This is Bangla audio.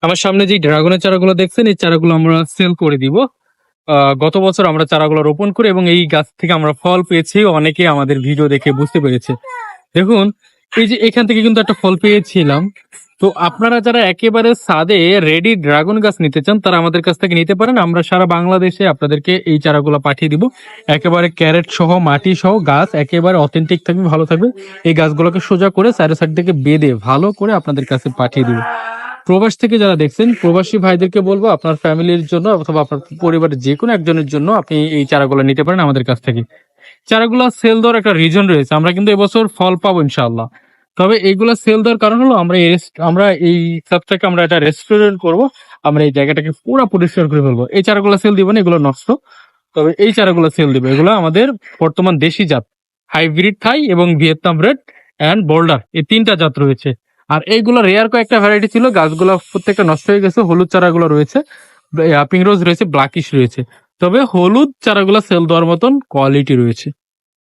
আমার সামনে যে ড্রাগনের চারাগুলো দেখছেন, এই চারাগুলো আমরা সেল করে দিব। গত বছর আমরা চারাগুলো রোপণ করি এবং এই গাছ থেকে আমরা ফল পেয়েছি। অনেকে আমাদের ভিডিও দেখে বুঝতে পেরেছে। দেখুন, এই যে এখান থেকে কিন্তু একটা ফল পেয়েছিলাম। তো আপনারা যারা একেবারে ছাদে রেডি ড্রাগন গাছ নিতে চান, তারা আমাদের কাছ থেকে নিতে পারেন। আমরা সারা বাংলাদেশে আপনাদেরকে এই চারাগুলো পাঠিয়ে দিব। একেবারে ক্যারেট সহ, মাটি সহ গাছ, একেবারে অথেন্টিক থাকবে, ভালো থাকবে। এই গাছগুলোকে সোজা করে চারি সাইড থেকে বেঁধে ভালো করে আপনাদের কাছে পাঠিয়ে দিব। প্রবাস থেকে যারা দেখছেন, প্রবাসী ভাইদেরকে বলবো আপনার ফ্যামিলির জন্য অথবা আপনার পরিবারের যে কোনো একজনের জন্য আপনি এই চারাগুলো নিতে পারেন আমাদের কাছ থেকে। চারাগুলো সেল দেওয়ার একটা রিজন রয়েছে। আমরা কিন্তু এবছর ফল পাবো ইনশাআল্লাহ। তবে এইগুলো সেল দেওয়ার কারণ হলো আমরা এই সাবটাকে আমরা একটা রেস্টুরেন্ট করব। আমরা এই জায়গাটাকে পুরো পরিষ্কার করে ফেলবো। এই চারাগুলো সেল দিব না, এগুলো নষ্ট। তবে এই চারাগুলো সেল দিব। এগুলো আমাদের বর্তমান দেশি জাত, হাইব্রিড থাই এবং ভিয়েতনাম রেড অ্যান্ড বোল্ডার, এই তিনটা জাত রয়েছে। আর এইগুলো রেয়ার কয়েকটা ভ্যারাইটি ছিল, গাছগুলো প্রত্যেকটা নষ্ট হয়ে গেছে। হলুদ চারাগুলো রয়েছে, পিঙ্ক রোজ রয়েছে, ব্ল্যাকিশ রয়েছে। তবে হলুদ চারাগুলো সেল দেওয়ার মতন কোয়ালিটি রয়েছে।